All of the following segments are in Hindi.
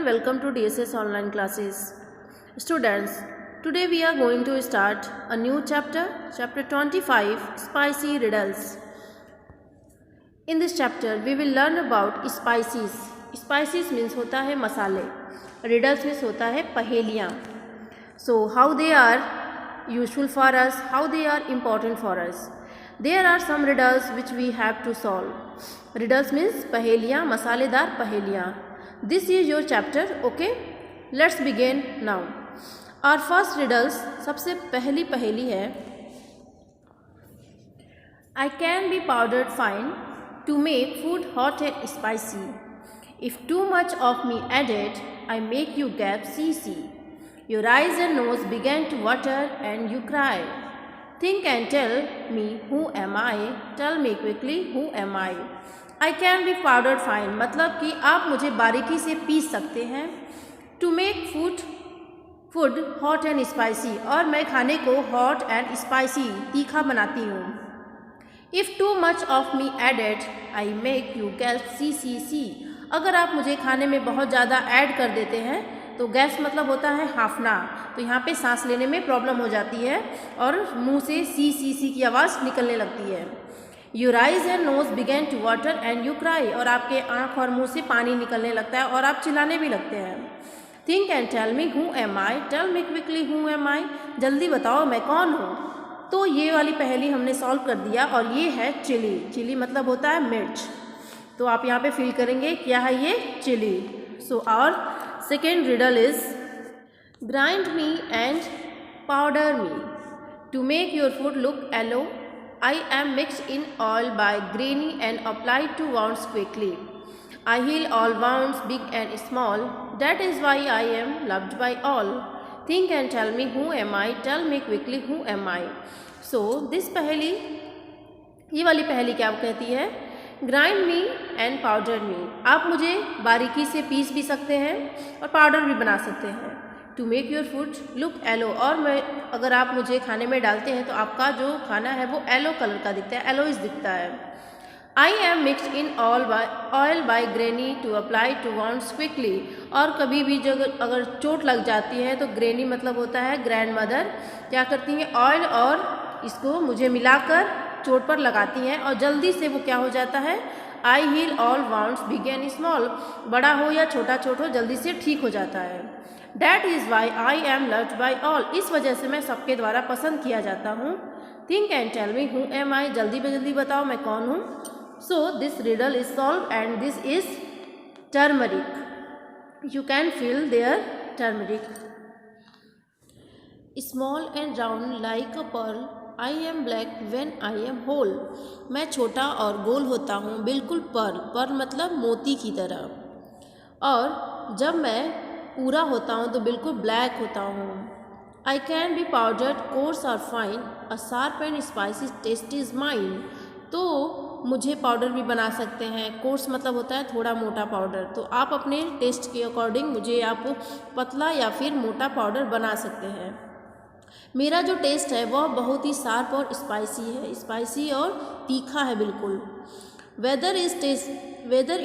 and welcome to DSS online classes. Students, today we are going to start a new chapter, chapter 25, Spicy Riddles. In this chapter, we will learn about spices. Spices means होता है मसाले. Riddles means होता है पहेलियाँ. So, how they are useful for us, how they are important for us. There are some riddles which we have to solve. Riddles means पहेलियाँ, मसालेदार पहेलियाँ. This is your chapter, okay? Let's begin now. Our first riddles, सबसे पहली पहेली है. I can be powdered fine to make food hot and spicy. If too much of me added, I make you gap see. Your eyes and nose begin to water and you cry. Think and tell me who am I? Tell me quickly who am I? I can be powdered fine मतलब कि आप मुझे बारीकी से पीस सकते हैं. To make food hot and spicy और मैं खाने को hot and spicy तीखा बनाती हूँ. If too much of me added, I make you gasp see. अगर आप मुझे खाने में बहुत ज़्यादा ऐड कर देते हैं तो गैस मतलब होता है हाफना, तो यहाँ पे सांस लेने में प्रॉब्लम हो जाती है और मुंह से सी की आवाज़ निकलने लगती है. Your eyes and nose began to water and you cry और आपके आँख और मुंह से पानी निकलने लगता है और आप चिल्लाने भी लगते हैं. Think and tell me who am I? Tell me quickly who am I? जल्दी बताओ मैं कौन हूँ. तो ये वाली पहेली हमने सॉल्व कर दिया और ये है चिली. चिली मतलब होता है मिर्च. तो आप यहाँ पे फील करेंगे क्या है ये चिली. सो और second riddle is grind me and powder me to make your food look yellow. I am mixed in oil by grainy and applied to wounds quickly. I heal all wounds big and small. That is why I am loved by all. Think and tell me who am I? Tell me quickly who am I? So this पहेली, ये वाली पहेली क्या कहती है? ग्राइंड मी एंड पाउडर मी. आप मुझे बारीकी से पीस भी सकते हैं और पाउडर भी बना सकते हैं. To make your food look yellow और मैं अगर आप मुझे खाने में डालते हैं तो आपका जो खाना है वो येलो कलर का दिखता है, येलोइश दिखता है. I am mixed in oil by granny to apply to wounds quickly. और कभी भी जो अगर चोट लग जाती है तो ग्रेनी मतलब होता है ग्रैंड मदर, क्या करती हैं ऑयल और इसको मुझे मिलाकर चोट पर लगाती हैं और जल्दी से वो क्या हो जाता है. I heal all wounds big and small, बड़ा हो या छोटा चोट हो जल्दी से ठीक हो जाता है. That is why I am loved by all, इस वजह से मैं सबके द्वारा पसंद किया जाता हूँ. Think and tell me who am I, जल्दी जल्दी बताओ मैं कौन हूँ. So this riddle is solve and this is turmeric. You can feel their turmeric. Small and round like a pearl, I am black when I am whole. मैं छोटा और गोल होता हूँ बिल्कुल पर्ल मतलब मोती की तरह. और जब मैं पूरा होता हूँ तो बिल्कुल ब्लैक होता हूँ. I can be powdered coarse और fine, a sharp and spicy taste is mine. तो मुझे पाउडर भी बना सकते हैं. कोर्स मतलब होता है थोड़ा मोटा पाउडर. तो आप अपने टेस्ट के अकॉर्डिंग मुझे आप पतला या फिर मोटा पाउडर बना सकते हैं. मेरा जो टेस्ट है वह बहुत ही शार्प और स्पाइसी है, स्पाइसी और तीखा है बिल्कुल. वेदर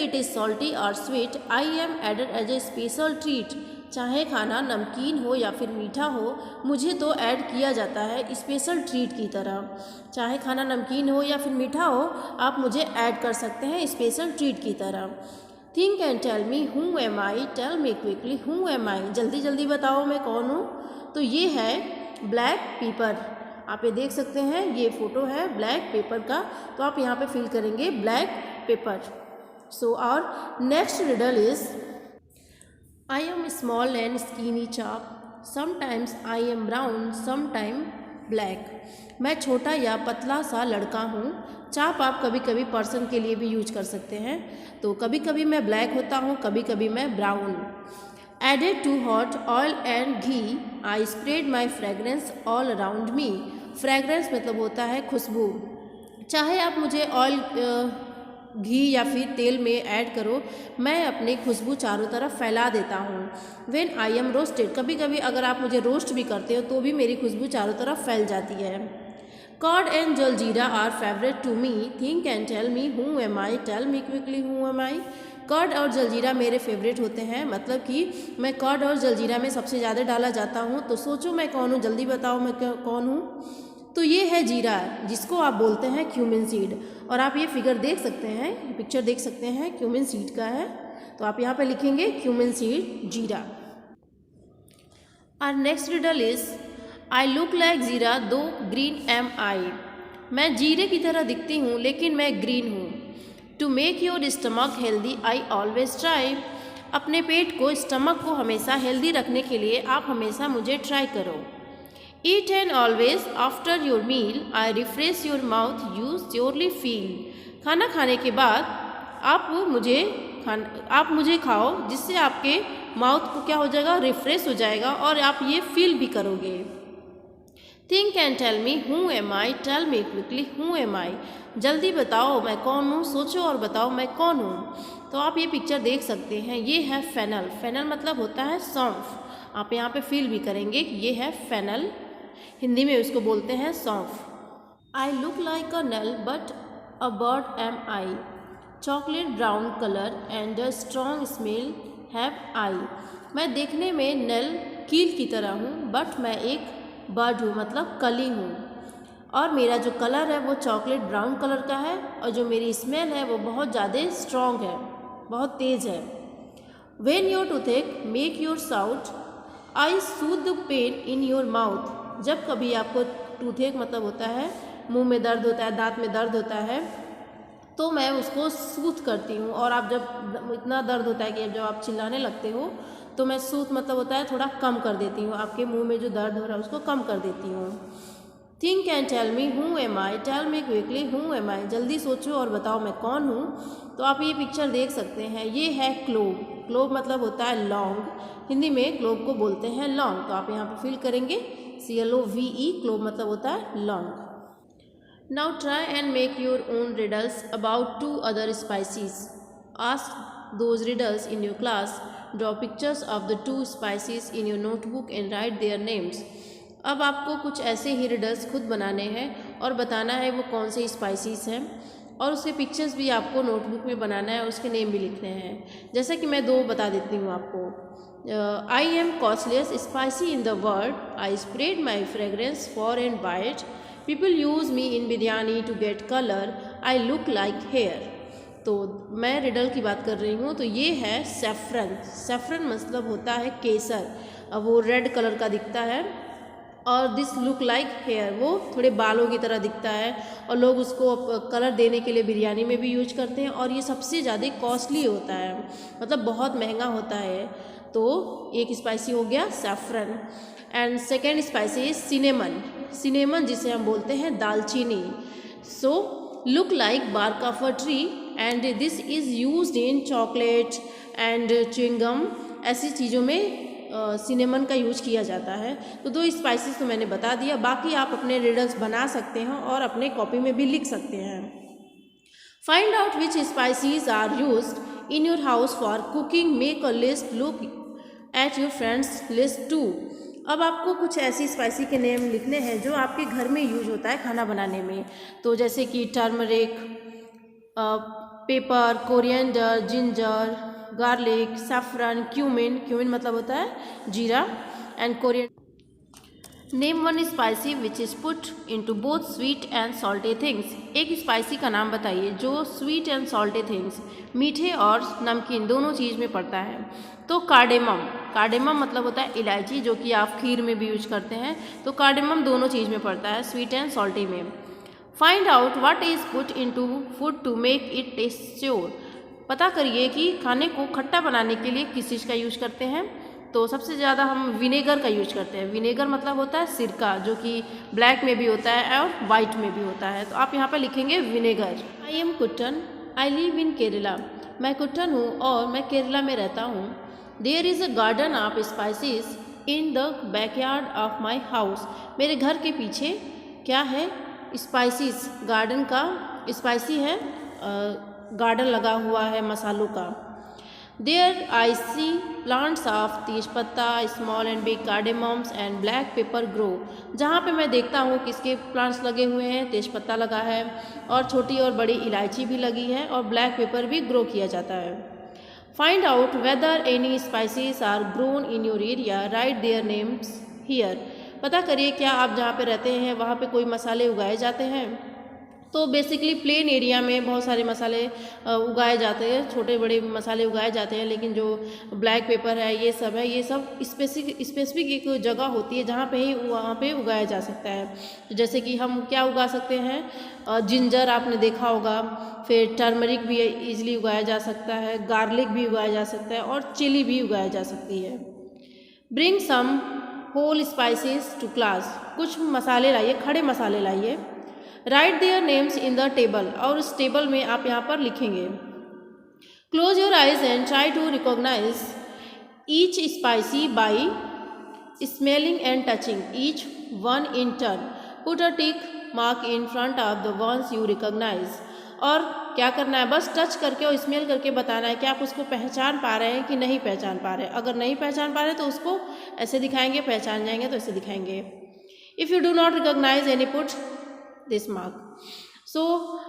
इट इज़ सॉल्टी और sweet, I am added as a special treat. चाहे खाना नमकीन हो या फिर मीठा हो, मुझे तो ऐड किया जाता है स्पेशल ट्रीट की तरह. चाहे खाना नमकीन हो या फिर मीठा हो, आप मुझे ऐड कर सकते हैं स्पेशल ट्रीट की तरह. Think and tell me who am I, tell me quickly who am I, जल्दी बताओ मैं कौन हूँ. तो ये है ब्लैक पेपर. आप ये देख सकते हैं, ये फोटो है ब्लैक पेपर का. तो आप यहाँ पे फील करेंगे ब्लैक पेपर. सो और next riddle is I am small and skinny chap, sometimes I am brown sometime black. मैं छोटा या पतला सा लड़का हूँ. चाप आप कभी कभी पर्सन के लिए भी यूज कर सकते हैं. तो कभी कभी मैं ब्लैक होता हूँ, कभी कभी मैं brown. Added to hot oil and ghee, I spread my fragrance all around me. Fragrance मतलब होता है खुशबू. चाहे आप मुझे ऑयल घी या फिर तेल में ऐड करो, मैं अपनी खुशबू चारों तरफ फैला देता हूँ. When I am roasted, कभी कभी अगर आप मुझे रोस्ट भी करते हो तो भी मेरी खुशबू चारों तरफ फैल जाती है. Cod and jaljeera are favorite to me. Think and tell me who am I? Tell me quickly who am I? Curd और जलजीरा मेरे फेवरेट होते हैं, मतलब कि मैं कर्ड और जलजीरा में सबसे ज़्यादा डाला जाता हूँ। तो सोचो मैं कौन हूँ, जल्दी बताओ मैं कौन हूँ। तो ये है जीरा, जिसको आप बोलते हैं क्यूमिन सीड। और आप ये फिगर देख सकते हैं, पिक्चर देख सकते हैं, क्यूमिन सीड का है। तो आप यहाँ पे लिखेंगे क्यूमिन सीड, जीरा। Our next riddle is, I look like जीरा दो ग्रीन am I। मैं जीरे की तरह दिखती हूँ लेकिन मैं ग्रीन हूँ। To make your stomach healthy I always try। अपने पेट को, स्टमक को हमेशा हेल्दी रखने के लिए आप हमेशा मुझे ट्राई करो। Eat and always after your meal I refresh your mouth you surely feel। खाना खाने के बाद आप मुझे खाओ, जिससे आपके माउथ को क्या हो जाएगा, रिफ्रेश हो जाएगा और आप ये फील भी करोगे। Think and tell me who am I, tell me quickly who am I. जल्दी बताओ मैं कौन हूँ, सोचो और बताओ मैं कौन हूँ। तो आप ये पिक्चर देख सकते हैं, ये है फेनल। फेनल मतलब होता है सौंफ। आप यहाँ पे फील भी करेंगे कि ये है फेनल, हिंदी में उसको बोलते हैं सौंफ। I look like a null but a bird am I. Chocolate brown colour and a strong smell have I. मैं देखने में नल कील की तरह हूँ, बट मैं एक बर्ड हूँ, मतलब कली हूँ। और मेरा जो कलर है वो चॉकलेट ब्राउन कलर का है, और जो मेरी स्मेल है वो बहुत ज़्यादा स्ट्रॉन्ग है, बहुत तेज़ है। When your toothache make your shout I soothe the pain in your mouth. जब कभी आपको टूथेक मतलब होता है मुंह में दर्द होता है, दांत में दर्द होता है, तो मैं उसको सूथ करती हूँ। और आप जब इतना दर्द होता है कि जब आप चिल्लाने लगते हो, तो मैं सूथ मतलब होता है थोड़ा कम कर देती हूँ, आपके मुंह में जो दर्द हो रहा है उसको कम कर देती हूँ। Think and tell me who am I, tell me quickly who am I. जल्दी सोचो और बताओ मैं कौन हूँ। तो आप ये पिक्चर देख सकते हैं, ये है क्लोव। क्लोव मतलब होता है लौंग, हिंदी में क्लोव को बोलते हैं लौंग। तो आप यहाँ पे फील करेंगे CLOVE, क्लोव मतलब होता है लौंग। Now try and make your own riddles about 2 other spices. Ask those riddles in your class. Draw pictures of the 2 spices in your notebook and write their names. अब आपको कुछ ऐसे ही रिडल्स खुद बनाने हैं और बताना है वो कौन से स्पाइसेस हैं, और उसके पिक्चर्स भी आपको नोटबुक में बनाना है और उसके नेम भी लिखने हैं। जैसा कि मैं 2 बता देती हूँ आपको। I am costliest spicy in the world, I spread my fragrance far and wide, people use me in biryani to get colour, I look like hair. तो मैं रिडल की बात कर रही हूँ, तो ये है सेफ्रन। सेफ्रन मतलब होता है केसर, अब वो रेड कलर का दिखता है। और दिस लुक लाइक हेयर, वो थोड़े बालों की तरह दिखता है, और लोग उसको कलर देने के लिए बिरयानी में भी यूज करते हैं। और ये सबसे ज़्यादा कॉस्टली होता है, मतलब बहुत महंगा होता है। तो एक स्पाइसी हो गया saffron. And second spicy is cinnamon. Cinnamon जिसे हम बोलते हैं दालचीनी। So look like bark of a tree and this is used in chocolate and chewing gum, ऐसी चीज़ों में सिनेमन का यूज किया जाता है। तो 2 स्पाइसेस तो मैंने बता दिया, बाकी आप अपने रिडल्स बना सकते हैं और अपने कॉपी में भी लिख सकते हैं। Find out which spices are used in your house for cooking, make a list, look at your friends list too. अब आपको कुछ ऐसी स्पाइसी के नेम लिखने हैं जो आपके घर में यूज होता है खाना बनाने में। तो जैसे कि turmeric, paper, coriander, ginger, garlic, saffron, cumin, cumin मतलब होता है जीरा, and coriander. Name 1 spicy which is put into both sweet and salty things. एक स्पाइसी का नाम बताइए जो स्वीट एंड सॉल्टी थिंग्स, मीठे और नमकीन दोनों चीज़ में पड़ता है। तो कार्डेमम, कार्डेमम मतलब होता है इलायची, जो कि आप खीर में भी यूज करते हैं। तो कार्डेमम दोनों चीज़ में पड़ता है, स्वीट एंड सॉल्टी में। Find out what is put into food to make it taste sure. पता करिए कि खाने को खट्टा बनाने के लिए किस चीज़ का यूज करते हैं। तो सबसे ज़्यादा हम विनेगर का यूज करते हैं। विनेगर मतलब होता है सिरका, जो कि ब्लैक में भी होता है और वाइट में भी होता है। तो आप यहाँ पर लिखेंगे vinegar. I am Kuttan, I live in Kerala. मैं कुट्टन हूँ और मैं केरला में रहता हूँ। There is a garden of spices in the backyard of my house. मेरे घर के पीछे क्या है, स्पाइसेस, गार्डन का स्पाइसी है, गार्डन लगा हुआ है मसालों का। There I see plants of tejpatta, small and big cardamoms and black pepper grow. जहाँ पे मैं देखता हूँ कि इसके प्लांट्स लगे हुए हैं, तेजपत्ता लगा है और छोटी और बड़ी इलायची भी लगी है और ब्लैक पेपर भी ग्रो किया जाता है। Find out whether any spices are grown in your area. Write their names here. पता करिए क्या आप जहाँ पे रहते हैं वहाँ पे कोई मसाले उगाए जाते हैं। तो बेसिकली प्लेन एरिया में बहुत सारे मसाले उगाए जाते हैं, छोटे बड़े मसाले उगाए जाते हैं, लेकिन जो ब्लैक पेपर है ये सब स्पेसिफिक एक जगह होती है जहाँ पे ही वहाँ पे उगाया जा सकता है। तो जैसे कि हम क्या उगा सकते हैं, जिंजर आपने देखा होगा, फिर टर्मरिक भी ईजिली उगाया जा सकता है, गार्लिक भी उगाया जा सकता है और चिली भी उगाया जा सकती है। Bring some whole spices to class. कुछ मसाले लाइए, खड़े मसाले लाइए। Write their names in the table, और उस टेबल में आप यहाँ पर लिखेंगे। Close your eyes and try to recognise each spicy by smelling and touching each one in turn. Put a tick mark in front of the ones you recognise. और क्या करना है, बस टच करके और स्मेल करके बताना है कि आप उसको पहचान पा रहे हैं कि नहीं पहचान पा रहे। अगर नहीं पहचान पा रहे तो उसको ऐसे दिखाएंगे, पहचान जाएंगे तो ऐसे दिखाएंगे। If you do not recognise any put this mark. So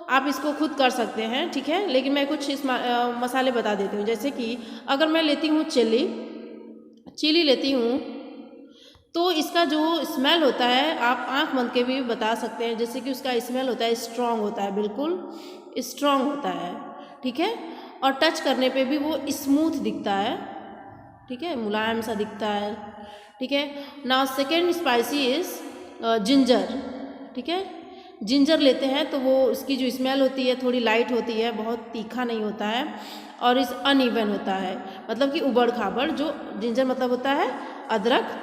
आप इसको खुद कर सकते हैं, ठीक है, लेकिन मैं कुछ इस मसाले बता देती हूँ। जैसे कि अगर मैं लेती हूँ चिली लेती हूँ तो इसका जो स्मेल होता है आप आँख बंद के भी बता सकते हैं। जैसे कि उसका स्मेल होता है स्ट्रॉन्ग होता है, बिल्कुल स्ट्रॉन्ग होता है, ठीक है, और टच करने पे भी वो स्मूथ दिखता है, ठीक है, मुलायम सा दिखता है, ठीक है। Now second spicy is ginger, ठीक है। जिंजर लेते हैं तो वो उसकी जो स्मेल होती है थोड़ी लाइट होती है, बहुत तीखा नहीं होता है और इस अनइवन होता है, मतलब कि उबड़ खाबड़। जो जिंजर मतलब होता है अदरक,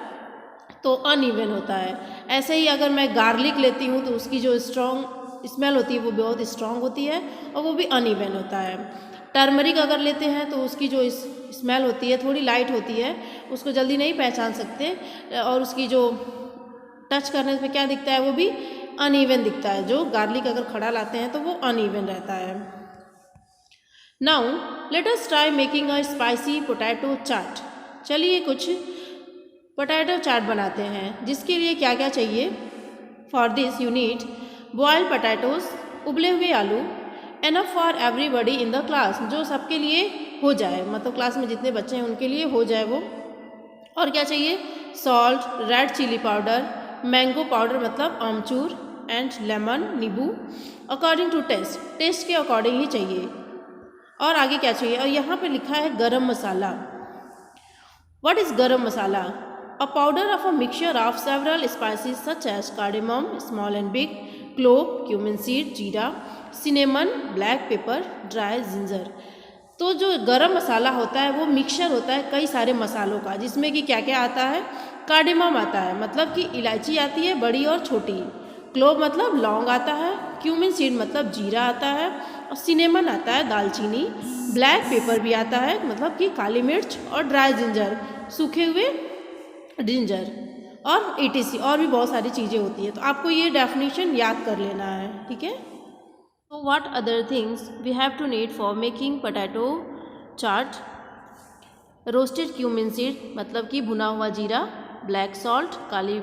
तो अनइवन होता है। ऐसे ही अगर मैं गार्लिक लेती हूँ तो उसकी जो स्ट्रॉन्ग स्मेल होती है वो बहुत स्ट्रॉन्ग होती है और वो भी अनइवन होता है। टर्मरिक अगर लेते हैं तो उसकी जो स्मेल होती है थोड़ी लाइट होती है, उसको जल्दी नहीं पहचान सकते, और उसकी जो टच करने पे क्या दिखता है वो भी अनइवन दिखता है। जो गार्लिक अगर खड़ा लाते हैं तो वो अनइवन रहता है। Now let us try making a spicy potato chaat. चलिए कुछ पोटैटो चाट बनाते हैं, जिसके लिए क्या क्या चाहिए। For this you need boiled potatoes, उबले हुए आलू, enough for everybody in the class, जो सबके लिए हो जाए, मतलब क्लास में जितने बच्चे हैं उनके लिए हो जाए वो। और क्या चाहिए, salt, red chilli powder, mango powder मतलब आमचूर, एंड लेमन नींबू, अकॉर्डिंग टू टेस्ट, टेस्ट के अकॉर्डिंग ही चाहिए। और आगे क्या चाहिए, और यहाँ पे लिखा है गरम मसाला। What is garam masala? A powder of a mixture of several spices such as cardamom small and big, clove, cumin seed, jeera, cinnamon, black pepper, dry ginger. तो जो गरम मसाला होता है वो मिक्सचर होता है कई सारे मसालों का, जिसमें कि क्या क्या आता है, कार्डेमम आता है, मतलब कि इलायची आती है बड़ी और छोटी, क्लोव मतलब लौंग आता है, क्यूमिन सीड मतलब जीरा आता है, और सिनेमन आता है दालचीनी, ब्लैक पेपर भी आता है मतलब कि काली मिर्च, और ड्राई जिंजर सूखे हुए जिंजर, और ETC और भी बहुत सारी चीज़ें होती है। तो आपको ये डेफिनेशन याद कर लेना है, ठीक है। तो what other things we have to need for making potato chaat. Roasted cumin seed मतलब कि भुना हुआ जीरा, ब्लैक सॉल्ट काली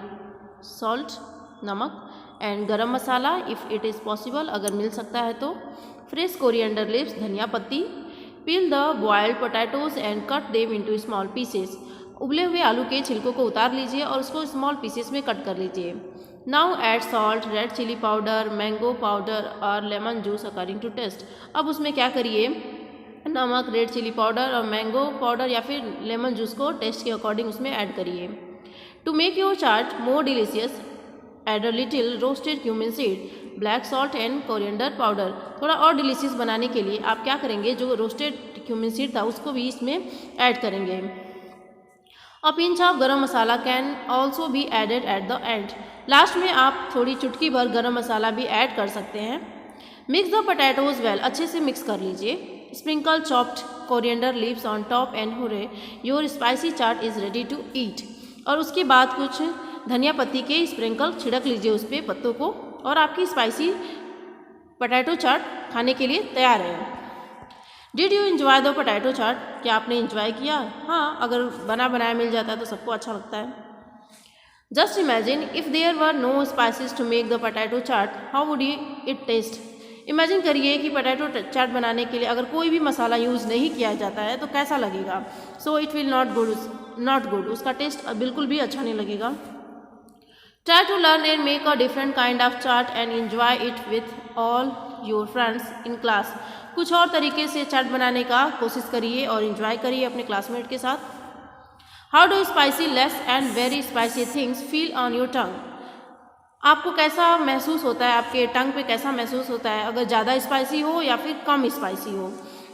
सॉल्ट नमक, and garam masala if it is possible अगर मिल सकता है तो, फ्रेश कोरिएंडर लीव्स धनिया पत्ती, पील the boiled potatoes and cut them into small pieces. उबले हुए आलू के छिलकों को उतार लीजिए और उसको स्मॉल पीसेस में कट कर लीजिए। Now add salt, red chilli powder, mango powder और lemon juice according to taste. अब उसमें क्या करिए, नमक, रेड चिली पाउडर और मैंगो पाउडर या फिर लेमन जूस को टेस्ट के अकॉर्डिंग उसमें ऐड करिए। To make your chaat more delicious add a little roasted cumin seed, black salt and coriander powder. थोड़ा और डिलीशियस बनाने के लिए आप क्या करेंगे, जो रोस्टेड क्यूमिन सीड था उसको भी इसमें ऐड करेंगे। अ pinch of garam masala can also be added at the end. Last में आप थोड़ी चुटकी भर गरम मसाला भी ऐड कर सकते हैं। मिक्स द पोटैटोज वेल, अच्छे से मिक्स कर लीजिए। Sprinkle chopped coriander leaves on top and hurray your spicy chaat is ready to eat. और उसके बाद कुछ धनिया पत्ती के स्प्रिंकल छिड़क लीजिए उस पर पत्तों को, और आपकी स्पाइसी पोटैटो चाट खाने के लिए तैयार है। Did you enjoy the potato chaat? क्या आपने इन्जॉय किया? हाँ, अगर बना बनाया मिल जाता है तो सबको अच्छा लगता है। Just imagine if there were no spices to make the potato chaat, how would it taste? Imagine करिए कि पोटैटो चाट बनाने के लिए अगर कोई भी मसाला यूज़ नहीं किया जाता है तो कैसा लगेगा। So it will not good, उसका टेस्ट बिल्कुल भी अच्छा नहीं लगेगा। Try to learn and make a different kind of chaat and enjoy it with all your friends in class. कुछ और तरीके से चाट बनाने का कोशिश करिए और एंजॉय करिए अपने क्लासमेट के साथ। How do spicy less and very spicy things feel on your tongue. आपको कैसा महसूस होता है, आपके टंग पे कैसा महसूस होता है, अगर ज़्यादा स्पाइसी हो या फिर कम स्पाइसी हो।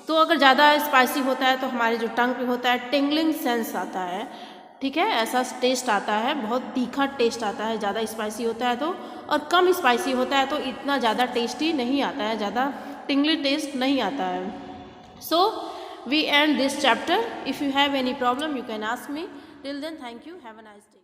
तो अगर ज़्यादा स्पाइसी होता है तो हमारे जो टंग पे होता है टिंगलिंग सेंस आता है, ठीक है, ऐसा टेस्ट आता है, बहुत तीखा टेस्ट आता है ज़्यादा स्पाइसी होता है तो। और कम स्पाइसी होता है तो इतना ज़्यादा टेस्टी नहीं आता है, ज़्यादा टिंगली टेस्ट नहीं आता है। So we end this chapter. If you have any problem you can ask me. Till then thank you, have a nice day.